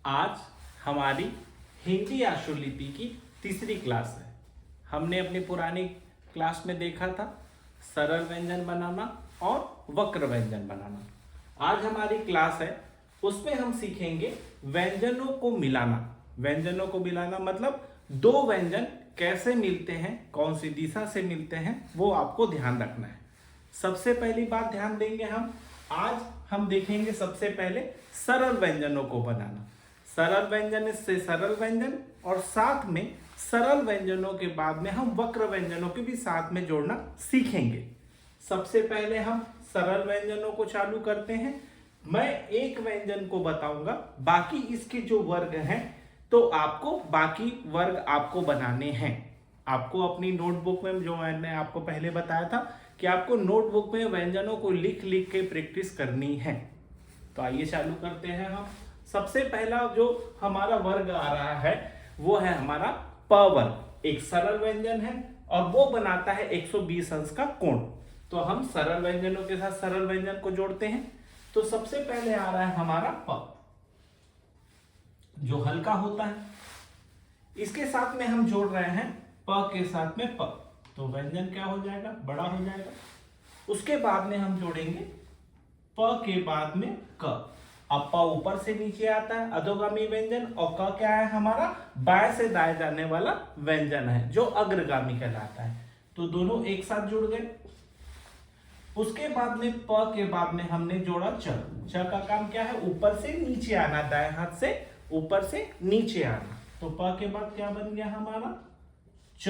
आज हमारी हिंदी आशुलिपि की तीसरी क्लास है। हमने अपनी पुरानी क्लास में देखा था सरल व्यंजन बनाना और वक्र व्यंजन बनाना। आज हमारी क्लास है, उसमें हम सीखेंगे व्यंजनों को मिलाना। व्यंजनों को मिलाना मतलब दो व्यंजन कैसे मिलते हैं, कौन सी दिशा से मिलते हैं, वो आपको ध्यान रखना है। सबसे पहली बात ध्यान देंगे हम देखेंगे सबसे पहले सरल व्यंजनों को बनाना। सरल व्यंजन से सरल व्यंजन और साथ में सरल व्यंजनों के बाद में हम वक्र व्यंजनों के भी साथ में जोड़ना सीखेंगे। सबसे पहले हम सरल व्यंजनों को चालू करते हैं। मैं एक व्यंजन को बताऊंगा, बाकी इसके जो वर्ग हैं तो आपको बाकी वर्ग आपको बनाने हैं। आपको अपनी नोटबुक में, जो मैंने आपको पहले बताया था कि आपको नोटबुक में व्यंजनों को लिख लिख के प्रैक्टिस करनी है। तो आइए चालू करते हैं हम। सबसे पहला जो हमारा वर्ग आ रहा है वो है हमारा प वर्ग। एक सरल व्यंजन है और वो बनाता है 120 अंश का कोण। तो हम सरल व्यंजनों के साथ सरल व्यंजन को जोड़ते हैं। तो सबसे पहले आ रहा है हमारा प, जो हल्का होता है। इसके साथ में हम जोड़ रहे हैं प के साथ में प, तो व्यंजन क्या हो जाएगा, बड़ा हो जाएगा। उसके बाद में हम जोड़ेंगे प के बाद में क। अब प ऊपर से नीचे आता है, अधोगामी व्यंजन, और क क्या है हमारा, बाएं से दाएं जाने वाला व्यंजन है जो अग्रगामी कहलाता है। तो दोनों एक साथ जुड़ गए। उसके बाद में प के बाद में हमने जोड़ा च। च का काम क्या है, ऊपर से नीचे आना, दाएं हाथ से ऊपर से नीचे आना। तो प के बाद क्या बन गया हमारा, च।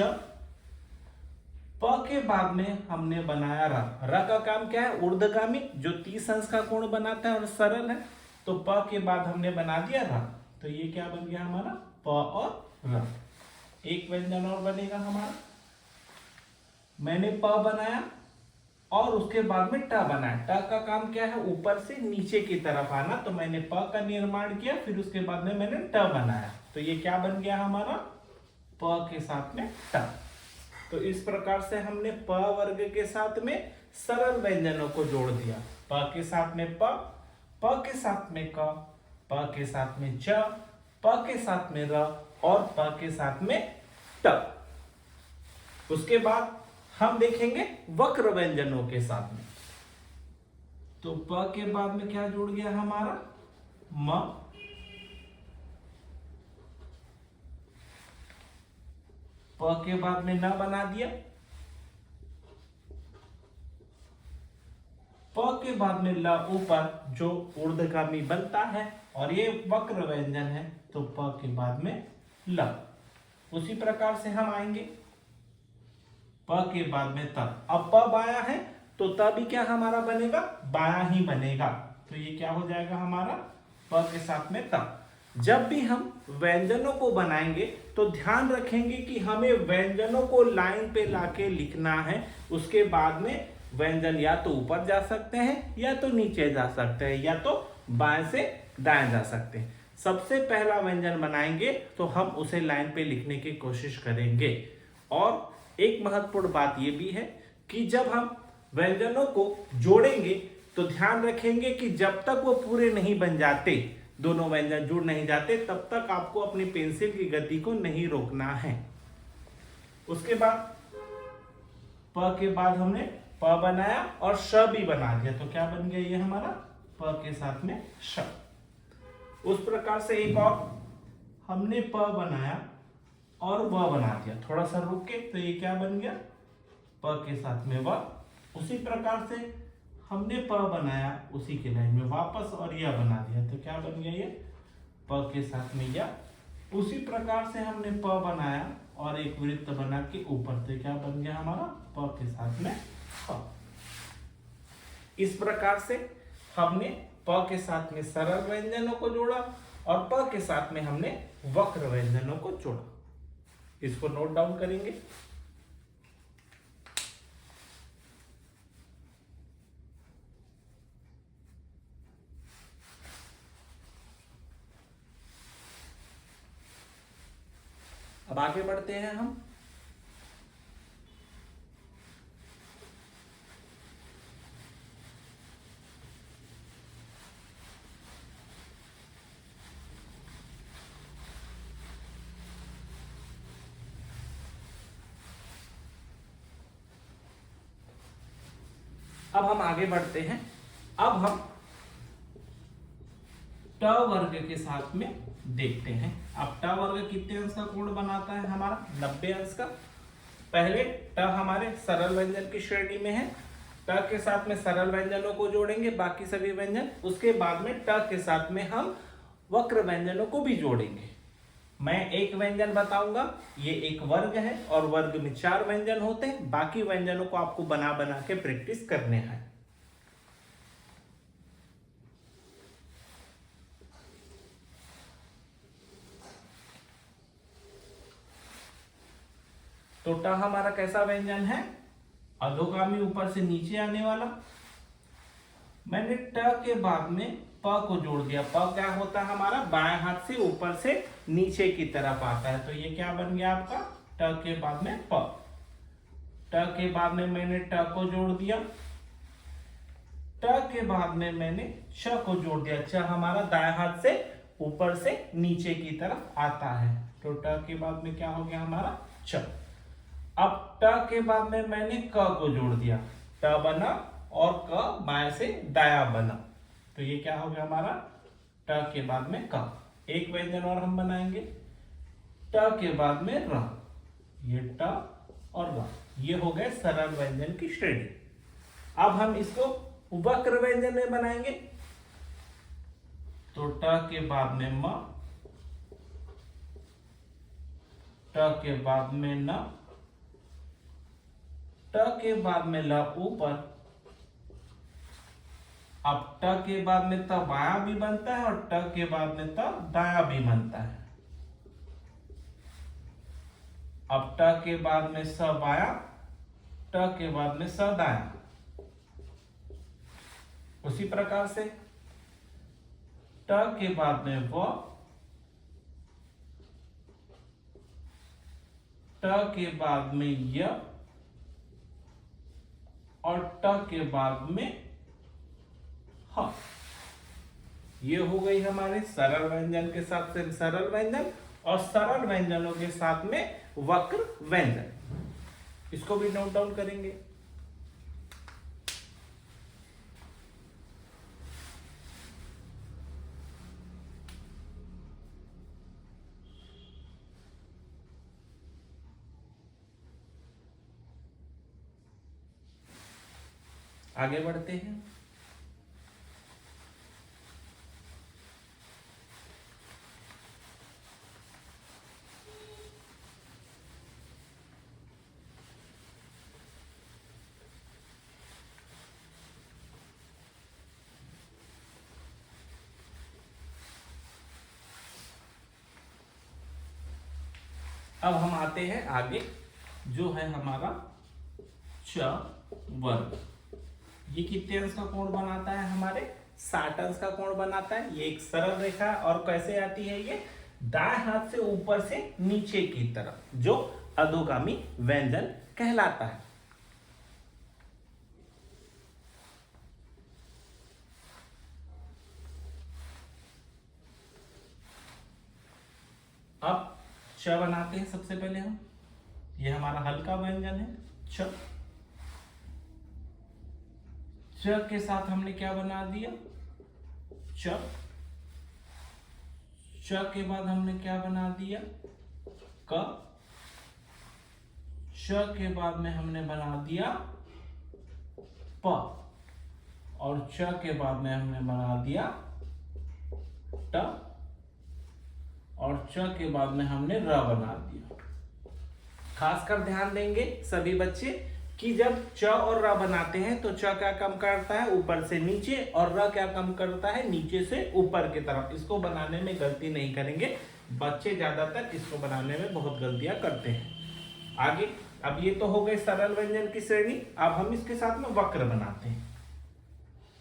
प के बाद में हमने बनाया र। र का काम क्या है, ऊर्ध्वगामी, जो 30 अंश का कोण बनाता है और सरल है। तो प के बाद हमने बना दिया र। तो ये क्या बन गया हमारा, प और र। एक व्यंजन और बनेगा हमारा। मैंने प बनाया और उसके बाद में ट बनाया। ट का काम क्या है, ऊपर से नीचे की तरफ आना। तो मैंने प का निर्माण किया, फिर उसके बाद में मैंने ट बनाया। तो ये क्या बन गया हमारा, प के साथ में ट। तो इस प्रकार से हमने प वर्ग के साथ में सरल व्यंजनों को जोड़ दिया। प के साथ में प के साथ में क, प के साथ में च, प के साथ में र और प के साथ में ट। उसके बाद हम देखेंगे वक्र व्यंजनों के साथ में। तो प के बाद में क्या जुड़ गया हमारा, म। प के बाद में न बना दिया। प के बाद में ल ऊपर, जो ऊर्ध्वगामी बनता है और ये वक्र व्यंजन है। तो प के बाद में ल। उसी प्रकार से हम आएंगे प के बाद में त। अब प बाया है तो त भी क्या हमारा बनेगा, बाया ही बनेगा। तो ये क्या हो जाएगा हमारा, प के साथ में त। जब भी हम व्यंजनों को बनाएंगे तो ध्यान रखेंगे कि हमें व्यंजनों को लाइन पे लाके लिखना है। उसके बाद में व्यंजन या तो ऊपर जा सकते हैं या तो नीचे जा सकते हैं या तो बाएं से दाएं जा सकते हैं। सबसे पहला व्यंजन बनाएंगे तो हम उसे लाइन पे लिखने की कोशिश करेंगे। और एक महत्वपूर्ण बात यह भी है कि जब हम व्यंजनों को जोड़ेंगे तो ध्यान रखेंगे कि जब तक वो पूरे नहीं बन जाते, दोनों व्यंजन जुड़ नहीं जाते, तब तक आपको अपनी पेंसिल की गति को नहीं रोकना है। उसके बाद प के बाद हमने प बनाया और श भी बना दिया। तो क्या बन गया ये हमारा, प के साथ में श। उस प्रकार से एक और हमने प बनाया और व बना दिया। थोड़ा सा रुक के, तो ये क्या बन गया, प के साथ में व। उसी प्रकार से हमने प बनाया, उसी के लाइन में वापस और यह बना दिया। तो क्या बन गया ये, प के साथ में या। उसी प्रकार से हमने प बनाया और एक वृत्त बना के ऊपर से क्या बन गया हमारा, प के साथ में प। इस प्रकार से हमने प के साथ में सरल व्यंजनों को जोड़ा और प के साथ में हमने वक्र व्यंजनों को जोड़ा। इसको नोट डाउन करेंगे। अब आगे बढ़ते हैं हम। अब हम आगे बढ़ते हैं। अब हम ट वर्ग के साथ में देखते हैं। अब ट वर्ग कितने अंश का कोण बनाता है? हमारा 90 अंश का। पहले ट हमारे सरल व्यंजन की श्रेणी में है। ट के साथ में सरल व्यंजनों को जोड़ेंगे, बाकी सभी व्यंजन। उसके बाद में ट के साथ में हम वक्र व्यंजनों को भी जोड़ेंगे। मैं एक व्यंजन बताऊंगा, ये एक वर्ग है और वर्ग में 4 व्यंजन होते हैं। बाकी व्यंजनों को आपको बना बना के प्रैक्टिस करने हैं। तो ट हमारा कैसा व्यंजन है? अधोगामी ऊपर से नीचे आने वाला। मैंने ट के बाद में प को जोड़ दिया। प क्या होता है हमारा? बाएं हाथ से ऊपर से नीचे की तरफ आता है। तो ये क्या बन गया आपका? ट के बाद में प। ट के बाद में मैंने ट को जोड़ दिया। ट के बाद में मैंने च को जोड़ दिया। च हमारा दाएं हाथ से ऊपर से नीचे की तरफ आता है। तो ट के बाद में क्या हो गया हमारा? च। अब ट के बाद में मैंने क को जोड़ दिया। ट बना और क बाएं से दाया बना। तो ये क्या हो गया हमारा? ट के बाद में क। एक व्यंजन और हम बनाएंगे। ट के बाद में र। ये ट और र, ये हो गए सरल व्यंजन की श्रेणी। अब हम इसको वक्र व्यंजन में बनाएंगे। तो ट के बाद में म, ट के बाद में न, ट के बाद में ल ऊपर। अब ट के बाद में त बाया भी बनता है और ट के बाद में त दाया भी बनता है। अब ट के बाद में स बाया, ट के बाद में स दाया। उसी प्रकार से ट के बाद में व, ट के बाद में य और ट के बाद में ह। ये हो गई हमारे सरल व्यंजन के साथ से सरल व्यंजन और सरल व्यंजनों के साथ में वक्र व्यंजन। इसको भी नोट डाउन करेंगे। आगे बढ़ते हैं। अब हम आते हैं आगे, जो है हमारा च वर्ग। ये कितने अंश का कोण बनाता है? हमारे 60 अंश का कोण बनाता है। ये एक सरल रेखा है और कैसे आती है? ये दाएं हाथ से ऊपर से नीचे की तरफ, जो अधोगामी व्यंजन कहलाता है। अब च बनाते हैं सबसे पहले हम। ये हमारा हल्का व्यंजन है च। च के साथ हमने क्या बना दिया? च। च के बाद हमने क्या बना दिया? क। च के बाद में हमने बना दिया प और च के बाद में हमने बना दिया ट और च के बाद में हमने र बना दिया। खासकर ध्यान देंगे सभी बच्चे कि जब च और र बनाते हैं तो च क्या काम करता है? ऊपर से नीचे, और र क्या काम करता है? नीचे से ऊपर की तरफ। इसको बनाने में गलती नहीं करेंगे। बच्चे ज्यादातर इसको बनाने में बहुत गलतियां करते हैं। आगे, अब ये तो हो गए सरल व्यंजन की श्रेणी। अब हम इसके साथ में वक्र बनाते हैं।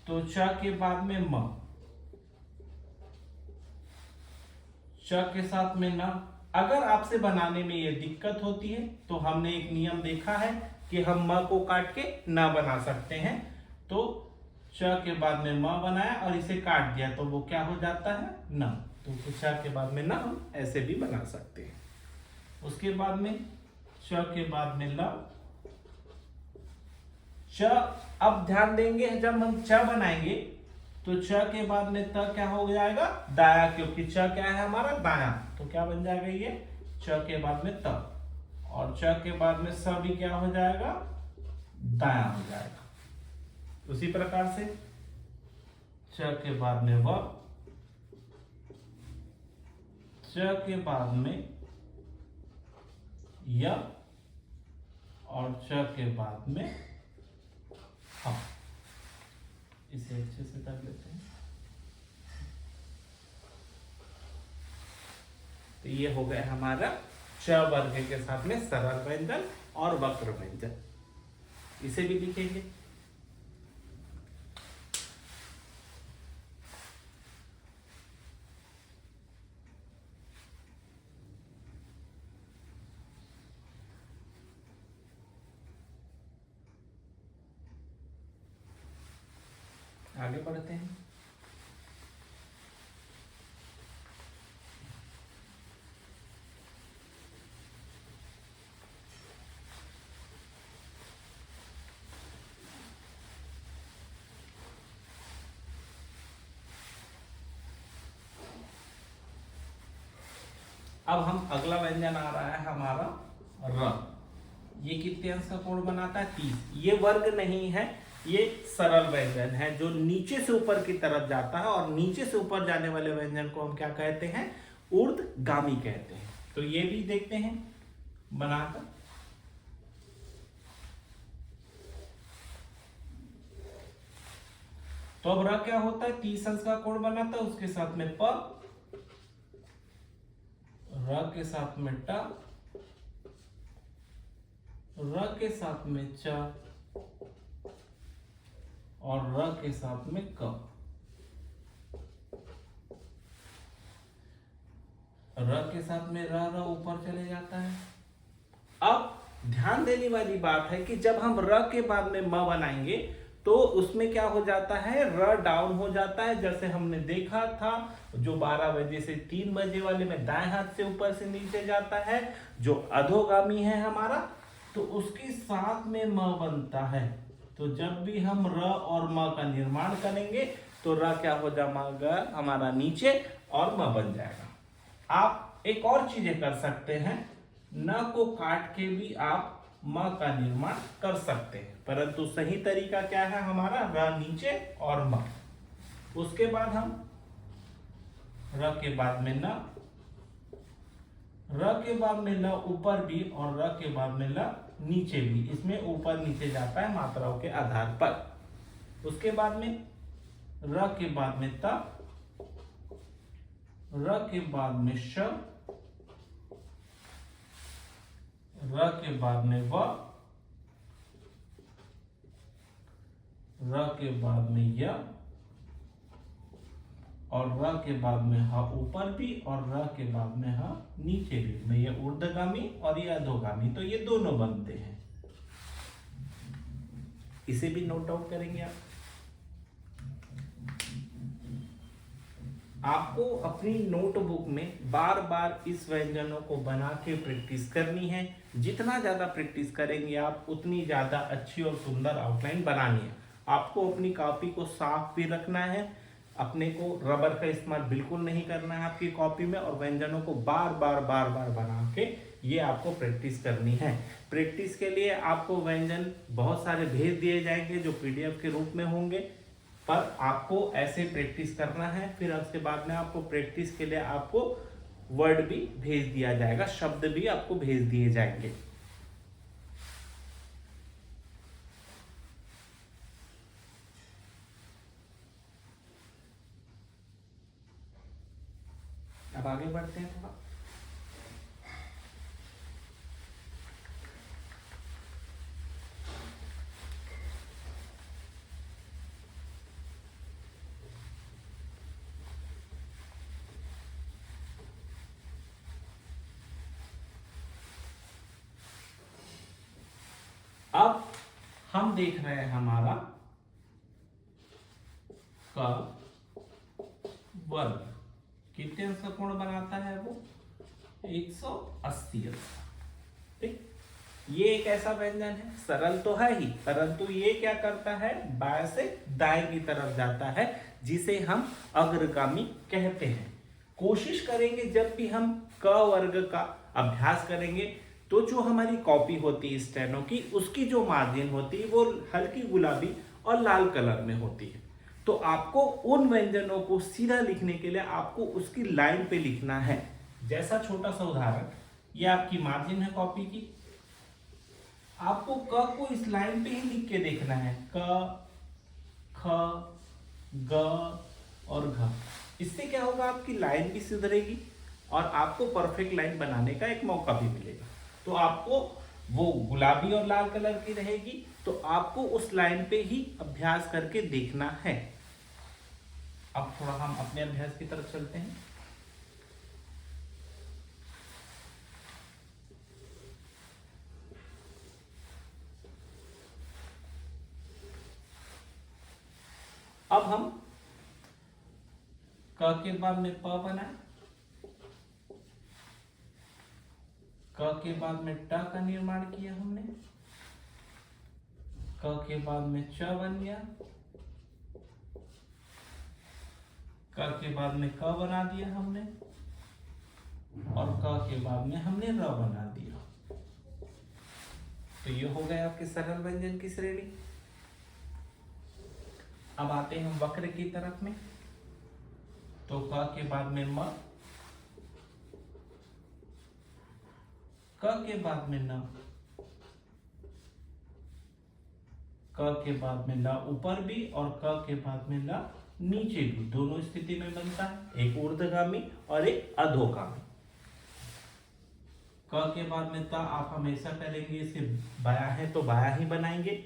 तो च के बाद में म, च के साथ में न। अगर आपसे बनाने में ये दिक्कत होती है तो हमने एक नियम देखा है कि हम म को काट के न बना सकते हैं। तो च के बाद में म बनाया और इसे काट दिया तो वो क्या हो जाता है? न। तो च के बाद में न हम ऐसे भी बना सकते हैं। उसके बाद में च के बाद में ल, च, अब ध्यान देंगे जब हम च बनाएंगे तो च के बाद में त क्या हो जाएगा, दाया, क्योंकि च क्या है हमारा दाया, तो क्या बन जाएगा ये च के बाद में त, और च के बाद में स भी क्या हो जाएगा, दाया हो जाएगा। उसी प्रकार से च के बाद में व, च के बाद में य, और च के बाद में ह। इसे अच्छे से कर लेते हैं। तो ये हो गया हमारा च वर्ग के साथ में सरल व्यंजन और वक्र व्यंजन। इसे भी लिखेंगे। आगे बढ़ते हैं। अब हम अगला व्यंजन आ रहा है हमारा र। ये कितने अंश का कोण बनाता है, 30। ये वर्ग नहीं है, ये सरल व्यंजन है जो नीचे से ऊपर की तरफ जाता है, और नीचे से ऊपर जाने वाले व्यंजन को हम क्या कहते हैं, ऊर्ध्वगामी कहते हैं। तो ये भी देखते हैं बनाकर। तो अब र क्या होता है, 30 अंश का कोण बनाता है, उसके साथ में प, र के साथ में ट, र के साथ में च, और र के साथ में क। र के साथ में र ऊपर चले जाता है। अब ध्यान देने वाली बात है कि जब हम र के बाद में म बनाएंगे तो उसमें क्या हो जाता है, र डाउन हो जाता है। जैसे हमने देखा था जो 12 बजे से 3 बजे वाले में दाएं हाथ से ऊपर से नीचे जाता है, जो अधोगामी है हमारा, तो उसके साथ में म बनता है। तो जब भी हम र और म का निर्माण करेंगे तो र क्या हो जाएगा हमारा नीचे, और म बन जाएगा। आप एक और चीजें कर सकते हैं, न को काट के भी आप म का निर्माण कर सकते हैं, परंतु सही तरीका क्या है हमारा, र नीचे और म। उसके बाद हम र के बाद में न, र के बाद में ल ऊपर भी, और र के बाद में ल नीचे भी। इसमें ऊपर नीचे जाता है मात्राओं के आधार पर। उसके बाद में र के बाद में त, र के बाद में श, र के बाद में व, र के बाद में य, और र के बाद में ह ऊपर भी, और र के बाद में ह नीचे भी। में ये ऊर्ध्वगामी और ये अधोगामी, तो ये दोनों बनते हैं। इसे भी नोट डाउन करेंगे आप। आपको अपनी नोटबुक में बार बार इस व्यंजनों को बना के प्रैक्टिस करनी है। जितना ज्यादा प्रैक्टिस करेंगे आप, उतनी ज्यादा अच्छी और सुंदर आउटलाइन बनानी है। आपको अपनी कॉपी को साफ भी रखना है, अपने को रबर का इस्तेमाल बिल्कुल नहीं करना है आपकी कॉपी में, और व्यंजनों को बार बार बना के ये आपको प्रैक्टिस करनी है। प्रैक्टिस के लिए आपको व्यंजन बहुत सारे भेज दिए जाएंगे जो PDF के रूप में होंगे, पर आपको ऐसे प्रैक्टिस करना है। फिर उसके बाद में आपको प्रैक्टिस के लिए आपको वर्ड भी भेज दिया जाएगा, शब्द भी आपको भेज दिए जाएंगे। अब आगे बढ़ते हैं थोड़ा। अब हम देख रहे हैं हमारा का वर्ग कितने अंश का कोण बनाता है, वो 180 अंश। ठीक, ये एक ऐसा व्यंजन है, सरल तो है ही, परंतु ये क्या करता है, बाएं से दाएं की तरफ जाता है, जिसे हम अग्रगामी कहते हैं। कोशिश करेंगे जब भी हम क वर्ग का अभ्यास करेंगे तो जो हमारी कॉपी होती है स्टेनो की, उसकी जो मार्जिन होती है वो हल्की गुलाबी और लाल कलर में होती है। तो आपको उन व्यंजनों को सीधा लिखने के लिए आपको उसकी लाइन पे लिखना है। जैसा छोटा सा उदाहरण, ये आपकी मार्जिन है कॉपी की, आपको क को इस लाइन पे ही लिख के देखना है, क, ख, ग और घ। इससे क्या होगा, आपकी लाइन भी सुधरेगी और आपको परफेक्ट लाइन बनाने का एक मौका भी मिलेगा। तो आपको वो गुलाबी और लाल कलर की रहेगी, तो आपको उस लाइन पे ही अभ्यास करके देखना है। अब थोड़ा हम अपने अभ्यास की तरफ चलते हैं। अब हम क के बाद में प बनाए, क के बाद में ट का निर्माण किया हमने, क के बाद में च बन गया, क के बाद में क बना दिया हमने, और क के बाद में हमने र बना दिया। तो ये हो गए आपके सरल व्यंजन की श्रेणी। अब आते हैं हम वक्र की तरफ में। तो क के बाद में म, क के बाद में न, क के बाद में ला ऊपर भी और क के बाद में ला नीचे भी, दोनों स्थिति में बनता है, एक ऊर्ध्वगामी और एक अधोगामी। क के बाद में ता आप हमेशा करेंगे, इसे बाया है तो बाया ही बनाएंगे।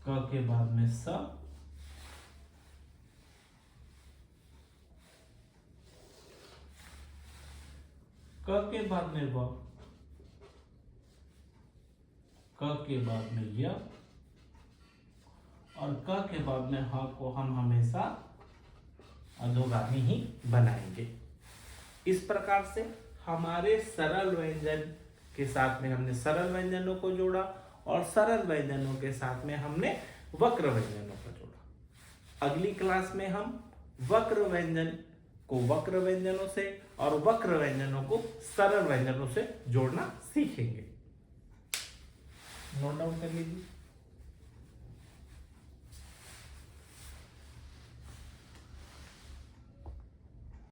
क के बाद में स, क के बाद में व, क के बाद में य, और क के बाद में ह को हम हमेशा अधोगामी ही बनाएंगे। इस प्रकार से हमारे सरल व्यंजन के साथ में हमने सरल व्यंजनों को जोड़ा और सरल व्यंजनों के साथ में हमने वक्र व्यंजनों को जोड़ा। अगली क्लास में हम वक्र व्यंजन को वक्र व्यंजनों से और वक्र व्यंजनों को सरल व्यंजनों से जोड़ना सीखेंगे। नोट डाउन कर लीजिए।